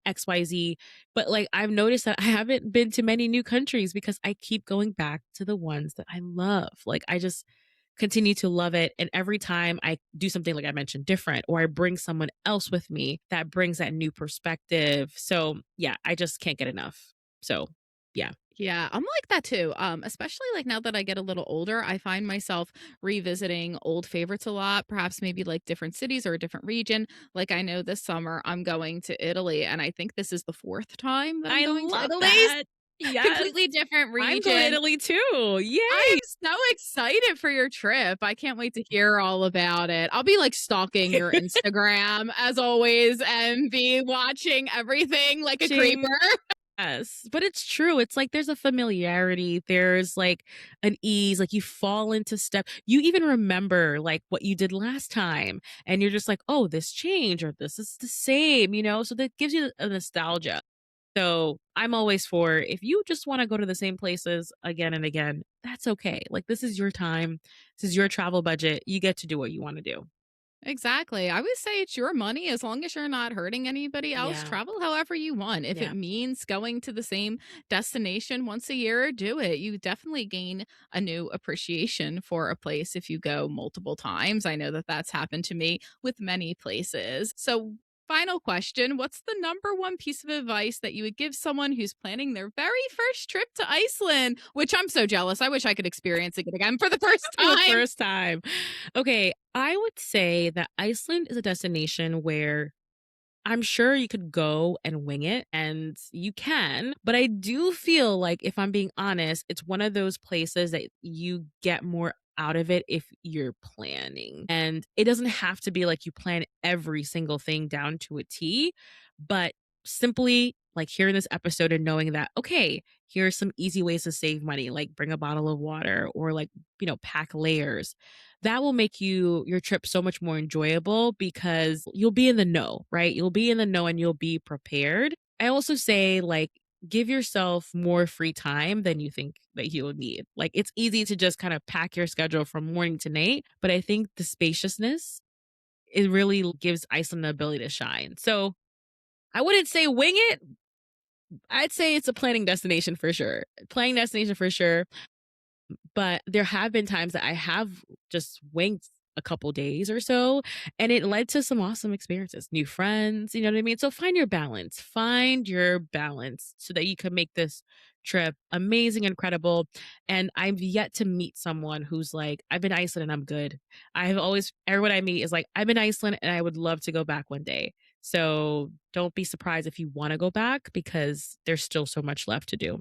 XYZ, but like I've noticed that I haven't been to many new countries because I keep going back to the ones that I love. Like I just continue to love it, and every time I do something like I mentioned different, or I bring someone else with me, that brings that new perspective. So, yeah, I just can't get enough. So, yeah. Yeah, I'm like that too. Especially like now that I get a little older, I find myself revisiting old favorites a lot, perhaps maybe like different cities or a different region. Like I know this summer I'm going to Italy, and I think this is the fourth time that I'm I going to love Italy. that. Yes. Completely different I'm going to region. Italy too. I Yay. am so excited for your trip. I can't wait to hear all about it. I'll be like stalking your Instagram as always and be watching everything like a creeper. Ching. Yes, but it's true. It's like there's a familiarity, there's like an ease, like you fall into step. You even remember like what you did last time, and you're just like, "Oh, this changed or this is the same," So that gives you a nostalgia. So, I'm always for if you just wanna go to the same places again and again, that's okay. Like this is your time. This is your travel budget. You get to do what you wanna do. Exactly. I would say it's your money as long as you're not hurting anybody else. Yeah. Travel however you want. If it Yeah. means going to the same destination once a year, do it. You definitely gain a new appreciation for a place if you go multiple times. I know that that's happened to me with many places. So, final question, what's the number one piece of advice that you would give someone who's planning their very first trip to Iceland? Which I'm so jealous. I wish I could experience it again for the first For the time. first time. Okay, I would say that Iceland is a destination where I'm sure you could go and wing it, and you can, but I do feel like, if I'm being honest, it's one of those places that you get more out of it if you're planning. And it doesn't have to be like you plan every single thing down to a T, but simply like hearing this episode and knowing that, okay, here are some easy ways to save money, like bring a bottle of water or like, pack layers. That will make your trip so much more enjoyable because you'll be in the know, right? You'll be in the know and you'll be prepared. I also say like give yourself more free time than you think that you'll need. Like it's easy to just kind of pack your schedule from morning to night, but I think the spaciousness, it really gives Iceland the ability to shine. So I wouldn't say wing it. I'd say it's a planning destination for sure. Planning destination for sure. But there have been times that I have just winged a couple days or so, and it led to some awesome experiences, new friends, you know what I mean? So find your balance. Find your balance so that you can make this trip amazing, incredible. And I've yet to meet someone who's like, I've been to Iceland and I'm good. I've always, everyone I meet is like, I've been to Iceland and I would love to go back one day. So don't be surprised if you want to go back because there's still so much left to do.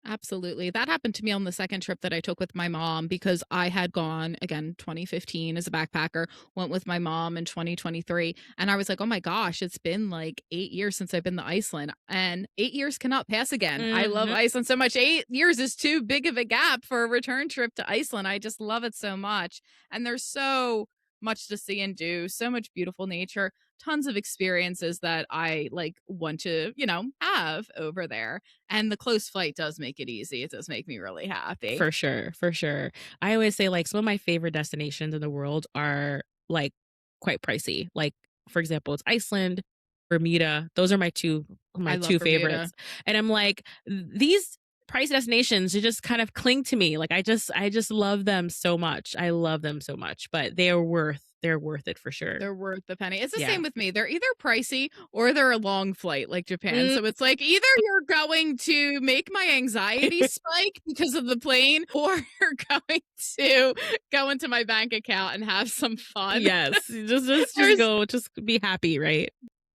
Absolutely. That happened to me on the second trip that I took with my mom because I had gone again 2015 as a backpacker, went with my mom in 2023. And I was like, oh my gosh, it's been like 8 years since I've been to Iceland. And 8 years cannot pass again. I love Mhm. Iceland so much. 8 years is too big of a gap for a return trip to Iceland. I just love it so much. And there's so much to see and do, so much beautiful nature, tons of experiences that I like want to, have over there. And the close flight does make it easy. It does make me really happy. For sure, for sure. I always say, like, some of my favorite destinations in the world are, like, quite pricey. Like, for example, it's Iceland, Bermuda. Those are my I love 2 Bermuda. favorites, and I'm like, these price destinations, they just kind of cling to me. Like, I just love them so much. I love them so much, but they're worth it for sure. They're worth the penny. It's the Yeah. same with me. They're either pricey or they're a long flight like Japan. Mm, So it's like either you're going to make my anxiety spike because of the plane or you're going to go into my bank account and have some fun. yes. Just There's go, just be happy, right?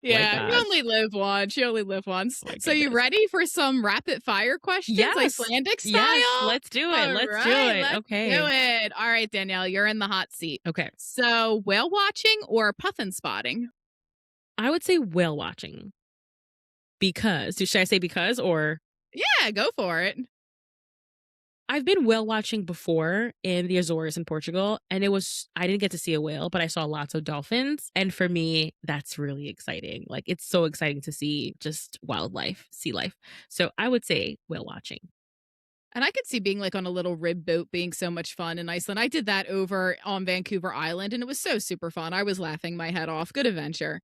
My Yeah, you only gosh. live once. You only live once. Oh my So you goodness. ready for some rapid fire questions, Yes. Icelandic Yes. style? Let's do it. All Let's do right, it. let's do Okay. it. All right, Danielle, you're in the hot seat. Okay. So whale watching or puffin spotting? I would say whale watching because, should I say because or Yeah, go for it. I've been whale watching before in the Azores in Portugal, and I didn't get to see a whale, but I saw lots of dolphins. And for me, that's really exciting. Like, it's so exciting to see just wildlife, sea life. So I would say whale watching. And I could see being like on a little rib boat being so much fun in Iceland. I did that over on Vancouver Island and it was so super fun. I was laughing my head off. Good adventure.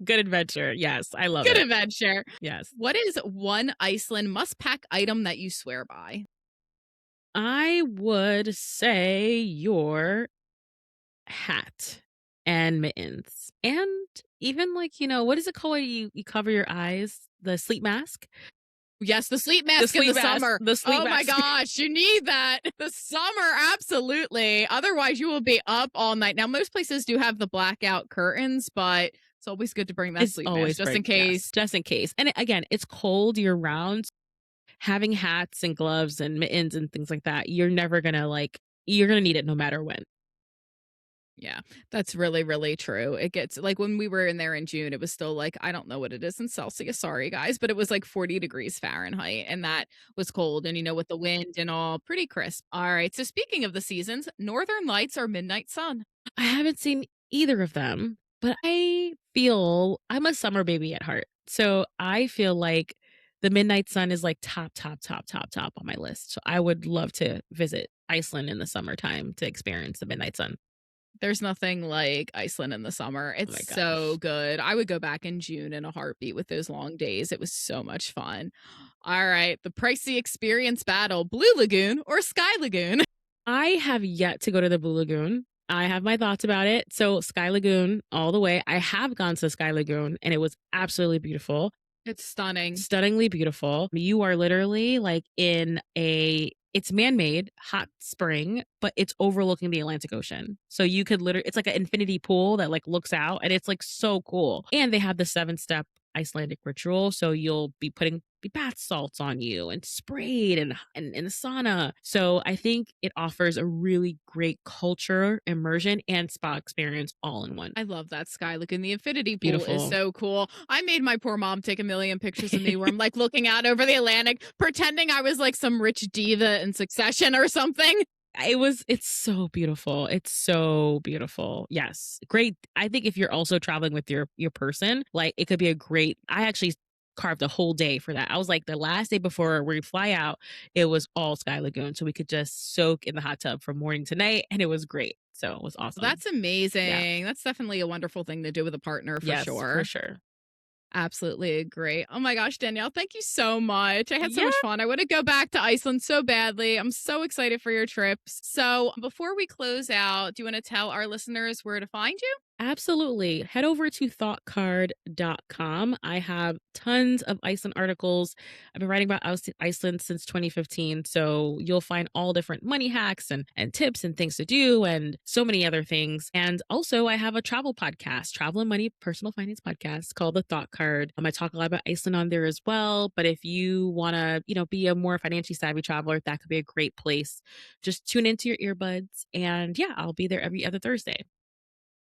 Good adventure. Yes. I love Good it. adventure. Yes. What is one Iceland must pack item that you swear by? I would say your hat and mittens. And even, like, what is it called when you cover your eyes? The sleep mask? Yes, the sleep The mask in the sleep mask. summer. The sleep Oh my mask. gosh, you need that. The summer, absolutely. Otherwise, you will be up all night. Now, most places do have the blackout curtains, but it's always good to bring that It's sleep mask always just in great. Yes, case. just in case. And again, it's cold year round. Having hats and gloves and mittens and things like that, you're gonna need it no matter when. Yeah, that's really, really true. It gets like when we were in there in June, it was still like, I don't know what it is in Celsius. Sorry, guys, but it was like 40 degrees Fahrenheit. And that was cold. And, with the wind and all, pretty crisp. All right. So, speaking of the seasons, Northern Lights or Midnight Sun? I haven't seen either of them, but I feel I'm a summer baby at heart. So I feel like the Midnight Sun is like top, top, top, top, top on my list. So I would love to visit Iceland in the summertime to experience the Midnight Sun. There's nothing like Iceland in the summer. Oh my It's so gosh. good. I would go back in June in a heartbeat with those long days. It was so much fun. All right. The pricey experience battle, Blue Lagoon or Sky Lagoon? I have yet to go to the Blue Lagoon. I have my thoughts about it. So Sky Lagoon all the way. I have gone to Sky Lagoon and it was absolutely beautiful. It's stunning. Stunningly beautiful. You are literally like it's man-made hot spring, but it's overlooking the Atlantic Ocean. So you could literally, it's like an infinity pool that like looks out and it's like so cool. And they have the 7-step Icelandic ritual. So you'll be putting bath salts on you and sprayed and in the sauna. So I think it offers a really great culture immersion and spa experience all in one. I love that sky lagoon. The infinity pool is Beautiful. so cool. I made my poor mom take a million pictures of me where I'm like looking out over the Atlantic, pretending I was like some rich diva in Succession or something. It's so beautiful. It's so beautiful. Yes. Great. I think if you're also traveling with your person, like it could be a great I actually carved a whole day for that. I was like the last day before we fly out, it was all Sky Lagoon. So we could just soak in the hot tub from morning to night and it was great. So it was awesome. That's Yeah. amazing. That's definitely a wonderful thing to do with a partner for Yes, for sure. sure. Absolutely agree. Oh my gosh, Danielle, thank you so much. I had so Yeah. much fun. I want to go back to Iceland so badly. I'm so excited for your trips. So, before we close out, do you want to tell our listeners where to find you? Absolutely. Head over to thoughtcard.com. I have tons of Iceland articles. I've been writing about Iceland since 2015. So you'll find all different money hacks and tips and things to do and so many other things. And also, I have a travel podcast, travel and money personal finance podcast called The Thought Card. I talk a lot about Iceland on there as well. But if you want to, be a more financially savvy traveler, that could be a great place. Just tune into your earbuds. And yeah, I'll be there every other Thursday.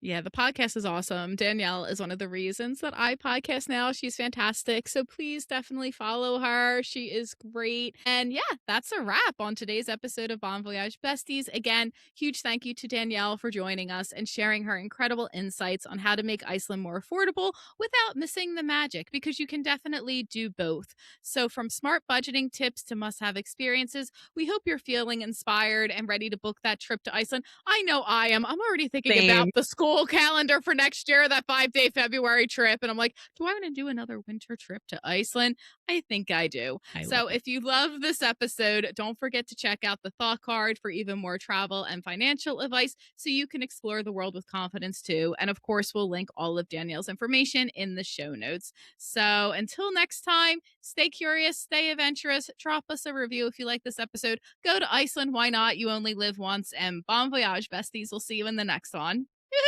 Yeah, the podcast is awesome. Danielle is one of the reasons that I podcast now. She's fantastic. So please definitely follow her. She is great. And yeah, that's a wrap on today's episode of Bon Voyage Besties. Again, huge thank you to Danielle for joining us and sharing her incredible insights on how to make Iceland more affordable without missing the magic, because you can definitely do both. So from smart budgeting tips to must-have experiences, we hope you're feeling inspired and ready to book that trip to Iceland. I know I am. I'm already thinking about Same. the school calendar for next year, that 5-day February trip. And I'm like, do I want to do another winter trip to Iceland? I think I do. I love So it. if you love this episode, don't forget to check out the Thought Card for even more travel and financial advice so you can explore the world with confidence too. And of course, we'll link all of Danielle's information in the show notes. So until next time, stay curious, stay adventurous, drop us a review if you like this episode. Go to Iceland, why not? You only live once. And Bon Voyage Besties. We'll see you in the next one. Bye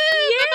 Yay!